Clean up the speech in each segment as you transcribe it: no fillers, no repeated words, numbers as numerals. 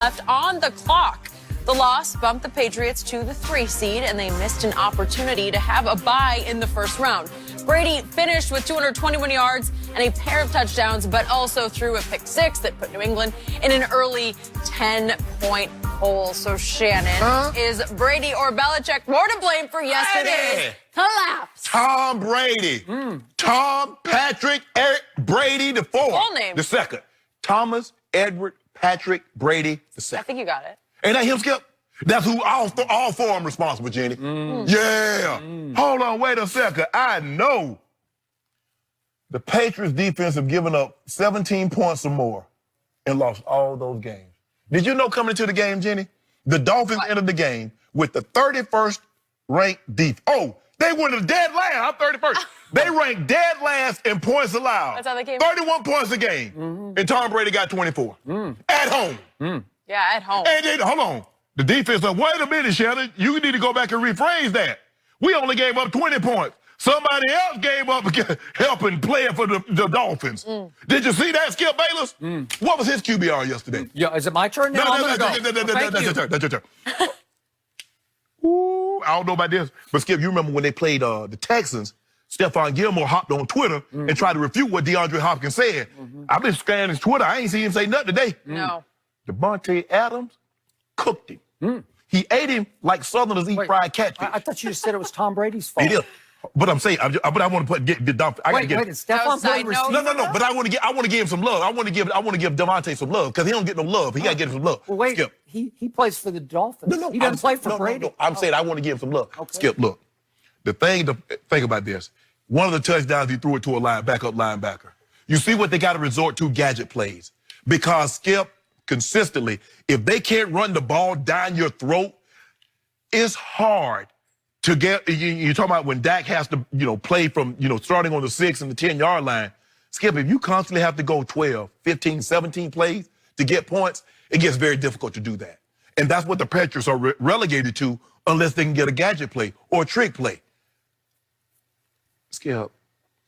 left on the clock. The loss bumped the Patriots to the 3 seed, and they missed an opportunity to have a bye in the first round. Brady finished with 221 yards and a pair of touchdowns, but also threw a pick 6 that put New England in an early 10-point hole. So, Shannon, is Brady or Belichick more to blame for yesterday's collapse? Tom Brady. Tom Patrick Eric Brady the fourth. Full name. The second. Thomas Edward Patrick Brady the second. I think you got it. Ain't that him, Skip? That's who all four of them responsible, Jenny. Yeah. Hold on, wait a second. I know the Patriots defense have given up 17 points or more and lost all those games. Did you know coming into the game, Jenny, the Dolphins entered the game with the 31st ranked defense. Oh, they were the dead last. I'm 31st. They ranked dead last in points allowed. That's how they came. 31 points a game. And Tom Brady got 24. At home. Yeah, at home. And then, hold on. The defense said, wait a minute, Shannon. You need to go back and rephrase that. We only gave up 20 points. Somebody else gave up helping playing for the Dolphins. Did you see that, Skip Bayless? What was his QBR yesterday? Yeah, is it my turn now? That's your turn. Ooh, I don't know about this. But, Skip, you remember when they played the Texans, Stephon Gilmore hopped on Twitter and tried to refute what DeAndre Hopkins said. I've been scanning his Twitter. I ain't seen him say nothing today. No. Devontae Adams cooked him. He ate him like Southerners eat fried catfish. I thought you just said it was Tom Brady's fault. He did. But I'm saying, but I want to get the Dolphins. I Wait, get is Stephon playing receiver? No. But I want to give him some love. I want to give Devontae some love because he don't get no love. He got to get him some love. Well, wait, Skip. he plays for the Dolphins. No, he doesn't play for Brady. No. I'm saying I want to give him some love. Okay. Skip, look. The thing to think about this. One of the touchdowns, he threw it to a backup linebacker. You see what they got to resort to? Gadget plays. Because, Skip, consistently, if they can't run the ball down your throat, it's hard to get. You're talking about when Dak has to, play from, starting on the 6 and the 10-yard line. Skip, if you constantly have to go 12, 15, 17 plays to get points, it gets very difficult to do that. And that's what the Patriots are relegated to unless they can get a gadget play or a trick play. Skip,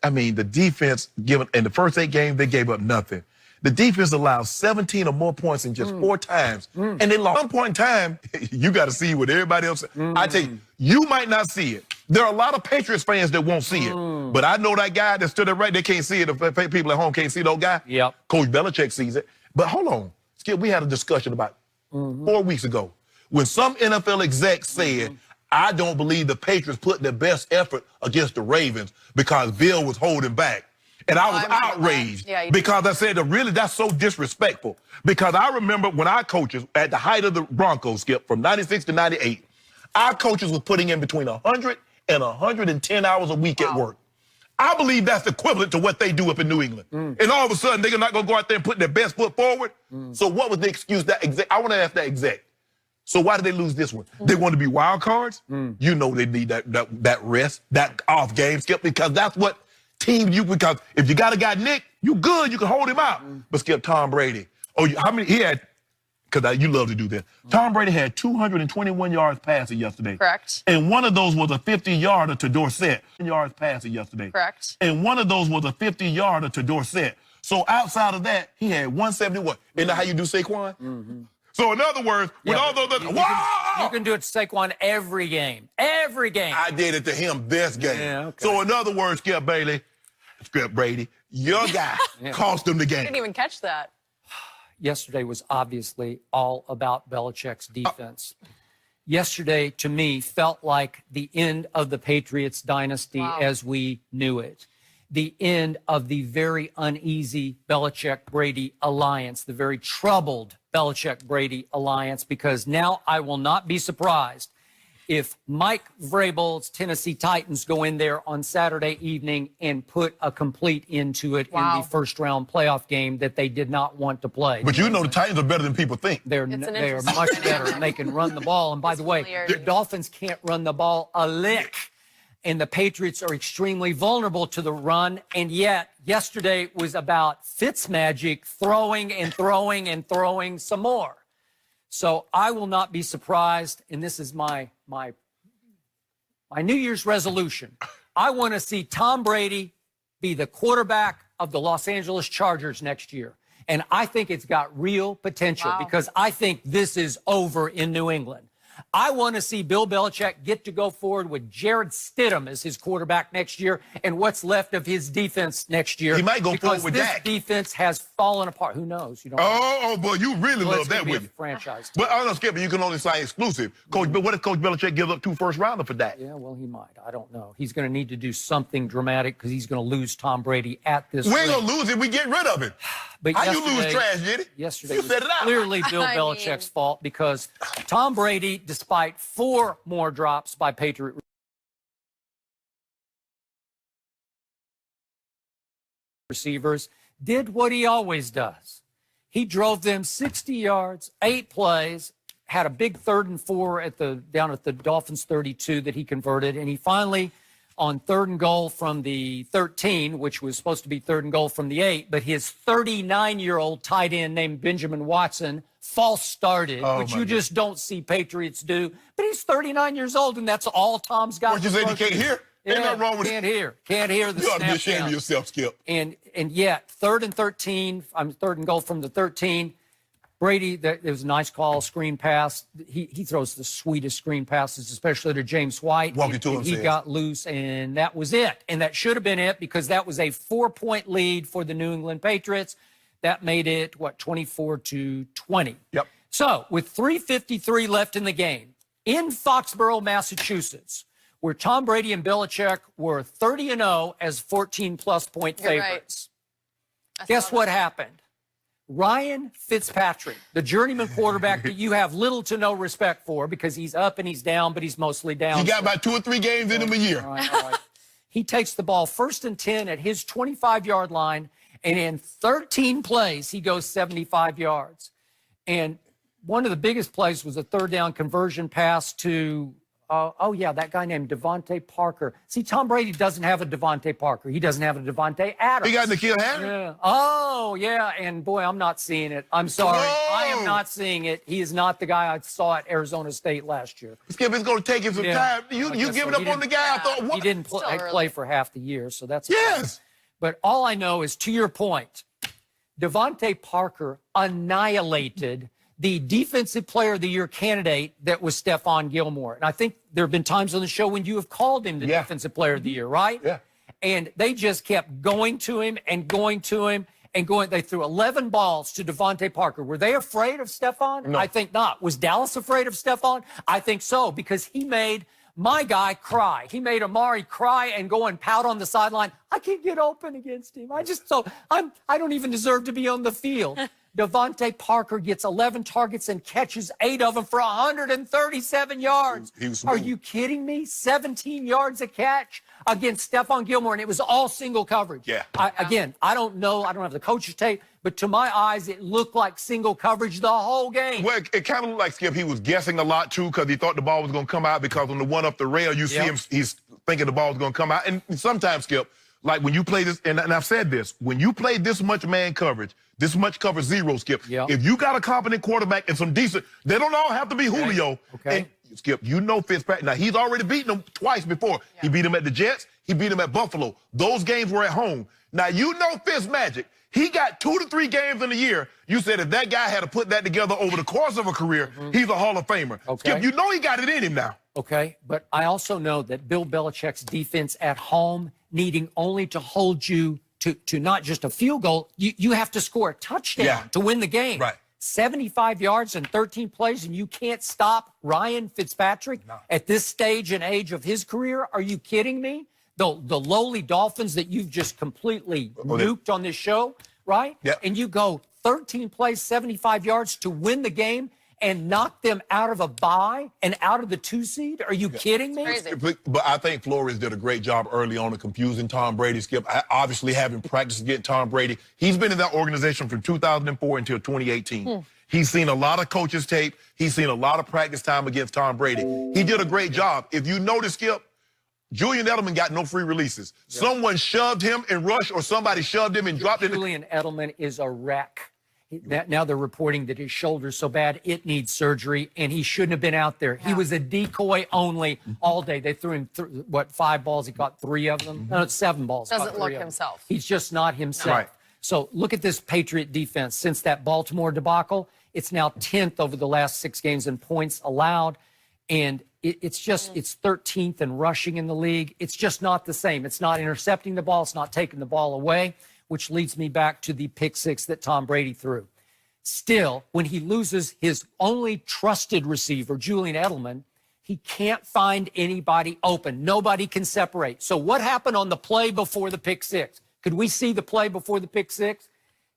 I mean, the defense, in the first 8 games, they gave up nothing. The defense allowed 17 or more points in just 4 times. And they lost. At one point in time, you got to see what everybody else. I tell you, you might not see it. There are a lot of Patriots fans that won't see it. But I know that guy that stood there right, they can't see it. The people at home can't see that guy. Yep. Coach Belichick sees it. But hold on. Skip, we had a discussion about 4 weeks ago when some NFL execs said, I don't believe the Patriots put their best effort against the Ravens because Bill was holding back. And I was outraged because I said, really, that's so disrespectful. Because I remember when our coaches, at the height of the Broncos, Skip, from 96 to 98, our coaches were putting in between 100 and 110 hours a week at work. I believe that's equivalent to what they do up in New England. And all of a sudden, they're not going to go out there and put their best foot forward. So what was the excuse that exec? I want to ask that exec. So why did they lose this one? They want to be wild cards? You know they need that rest, that off game, Skip, because that's what because if you got a guy Nick, you good, you can hold him out. But Skip, Tom Brady, how many he had, because you love to do this. Tom Brady had 221 yards passing yesterday. Correct. And one of those was a 50-yarder to Dorsett. Yards passing yesterday. Correct. And one of those was a 50-yarder to Dorsett. So outside of that, he had 171. Isn't that how you do Saquon? So in other words, with all those other, you can do it to Saquon every game. Every game. I did it to him this game. Yeah, okay. So in other words, Skip Brady, your guy cost him the game. I didn't even catch that. Yesterday was obviously all about Belichick's defense. Yesterday, to me, felt like the end of the Patriots dynasty as we knew it. The end of the very uneasy Belichick-Brady alliance, the very troubled Belichick-Brady alliance, because now I will not be surprised if Mike Vrabel's Tennessee Titans go in there on Saturday evening and put a complete end to it in the first-round playoff game that they did not want to play. But you know the Titans are better than people think. They are much better, and they can run the ball. And by the way, the Dolphins can't run the ball a lick. And the Patriots are extremely vulnerable to the run. And yet, yesterday was about Fitzmagic throwing and throwing and throwing some more. So I will not be surprised, and this is my New Year's resolution. I want to see Tom Brady be the quarterback of the Los Angeles Chargers next year. And I think it's got real potential because I think this is over in New England. I want to see Bill Belichick get to go forward with Jared Stidham as his quarterback next year and what's left of his defense next year. He might go forward with Dak. This defense has fallen apart. Who knows? You don't Oh, boy, you really love that, would you? Franchise. But I don't know, Skip, you can only sign exclusive. Coach, but what if Coach Belichick gives up 2 first-rounders for Dak? Yeah, well, he might. I don't know. He's going to need to do something dramatic because he's going to lose Tom Brady at this We ain't rate. going to lose it. We get rid of him. But How you lose trash, Jitty? Yesterday You was set it out. clearly Bill Belichick's fault because Tom Brady, despite 4 more drops by Patriot receivers, did what he always does. He drove them 60 yards, 8 plays, had a big 3rd and 4 down at the Dolphins 32 that he converted, and he finally, on 3rd and goal from the 13, which was supposed to be 3rd and goal from the 8, but his 39-year-old tight end named Benjamin Watson false started, which you just don't see Patriots do. But he's 39 years old, and that's all Tom's got. What you say, you can't hear? Ain't nothing wrong with Can't hear the You ought to be snap ashamed down. of yourself, Skip. And yet, 3rd and 13, 3rd and goal from the 13, Brady, it was a nice call, screen pass. He throws the sweetest screen passes, especially to James White. Walking to him, He got loose, and that was it. And that should have been it because that was a 4-point lead for the New England Patriots. That made it, 24-20. Yep. So, with 3:53 left in the game, in Foxborough, Massachusetts, where Tom Brady and Belichick were 30-0 as 14-plus point favorites. Right. Guess what happened? Ryan Fitzpatrick, the journeyman quarterback that you have little to no respect for because he's up and he's down, but he's mostly down. He got about 2 or 3 games in him a year. All right. He takes the ball 1st and 10 at his 25-yard line, and in 13 plays, he goes 75 yards. And one of the biggest plays was a 3rd down conversion pass to that guy named Devontae Parker. See, Tom Brady doesn't have a Devontae Parker. He doesn't have a Devontae Adams. He got N'Keal Harry? Yeah. Oh, yeah. And, boy, I'm not seeing it. I'm sorry. Whoa. I am not seeing it. He is not the guy I saw at Arizona State last year. Skip, it's going to take him some time. You giving up on the guy. I thought, what? He didn't play for half the year, so that's a problem. Yes. But all I know is, to your point, Devontae Parker annihilated the Defensive Player of the Year candidate that was Stephon Gilmore. And I think there have been times on the show when you have called him the Defensive Player of the Year, right? Yeah. And they just kept going to him and going to him and going. They threw 11 balls to Devontae Parker. Were they afraid of Stephon? No. I think not. Was Dallas afraid of Stephon? I think so, because he made my guy cry. He made Amari cry and go and pout on the sideline. I can't get open against him. I don't even deserve to be on the field. Devontae Parker gets 11 targets and catches 8 of them for 137 yards. Are you kidding me? 17 yards a catch against Stephon Gilmore, and it was all single coverage. Yeah. I don't know. I don't have the coach's tape, but to my eyes, it looked like single coverage the whole game. Well, it kind of looked like, Skip, he was guessing a lot, too, because he thought the ball was going to come out because on the one up the rail, you see him, he's thinking the ball was going to come out. And sometimes, Skip, like when you play this, and I've said this, when you play this much man coverage, this much cover zero, Skip, if you got a competent quarterback and some decent, they don't all have to be Julio. Okay. And, Skip, you know Fitzpatrick. Now, he's already beaten them twice before. Yeah. He beat him at the Jets. He beat him at Buffalo. Those games were at home. Now, you know Fitzmagic. He got 2 to 3 games in a year. You said if that guy had to put that together over the course of a career, he's a Hall of Famer. Okay. Skip, you know he got it in him now. Okay, but I also know that Bill Belichick's defense at home, needing only to hold you to not just a field goal, you have to score a touchdown to win the game. Right. 75 yards and 13 plays, and you can't stop Ryan Fitzpatrick at this stage and age of his career? Are you kidding me? The lowly Dolphins that you've just completely nuked on this show, right? Yep. And you go 13 plays, 75 yards to win the game and knock them out of a bye and out of the 2 seed? Are you kidding me? But I think Flores did a great job early on of confusing Tom Brady, Skip. Obviously, having practice against Tom Brady. He's been in that organization from 2004 until 2018. He's seen a lot of coaches' tape. He's seen a lot of practice time against Tom Brady. He did a great job. If you notice, Skip, Julian Edelman got no free releases. Someone shoved him and rushed, or somebody shoved him and dropped it. Julian Edelman is a wreck. Now they're reporting that his shoulder's so bad it needs surgery, and he shouldn't have been out there. He was a decoy only all day. They threw him, 5 balls. He caught 3 of them. No, 7 balls. Doesn't look himself. He's just not himself. Right. So look at this Patriot defense. Since that Baltimore debacle, it's now 10th over the last 6 games in points allowed. And it's 13th in rushing in the league. It's just not the same. It's not intercepting the ball. It's not taking the ball away, which leads me back to the pick 6 that Tom Brady threw. Still, when he loses his only trusted receiver, Julian Edelman, he can't find anybody open. Nobody can separate. So what happened on the play before the pick 6? Could we see the play before the pick 6?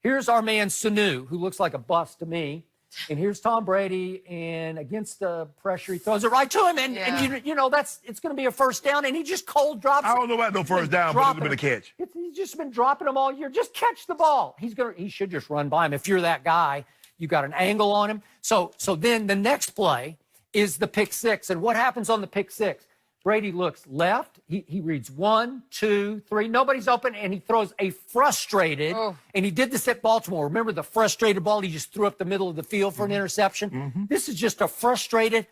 Here's our man Sanu, who looks like a bust to me. And here's Tom Brady, and against the pressure, he throws it right to him. And you know, it's going to be a first down, and he just cold drops it. I don't know about no first down, but it's been a catch. He's just been dropping them all year. Just catch the ball. He should just run by him. If you're that guy, you got an angle on him. So then the next play is the pick 6. And what happens on the pick 6? Brady looks left. He reads 1, 2, 3. Nobody's open, and he throws a frustrated. And he did this at Baltimore. Remember the frustrated ball he just threw up the middle of the field for an interception? This is just a frustrated,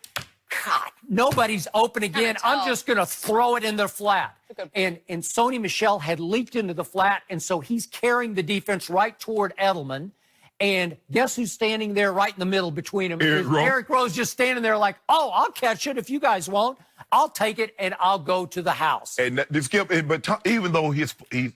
God, nobody's open again. I'm just going to throw it in their flat. And Sony Michel had leaped into the flat, and so he's carrying the defense right toward Edelman. And guess who's standing there right in the middle between them? Eric Rowe's just standing there like, oh, I'll catch it if you guys won't. I'll take it, and I'll go to the house. And Skip, even though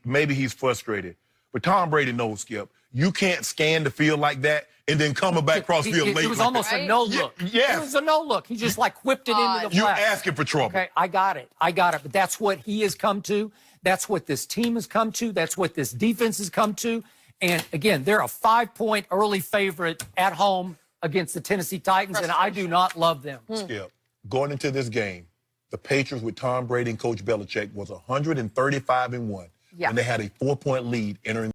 maybe he's frustrated, but Tom Brady knows, Skip, you can't scan the field like that and then come back across field late. It was almost a no-look. Yeah. It was a no-look. He just, like, whipped it into the flat. You're asking for trouble. Okay, I got it. But that's what he has come to. That's what this team has come to. That's what this defense has come to. And, again, they're a 5-point early favorite at home against the Tennessee Titans, and I do not love them. Skip, going into this game, the Patriots with Tom Brady and Coach Belichick was 135-1, and they had a 4-point lead entering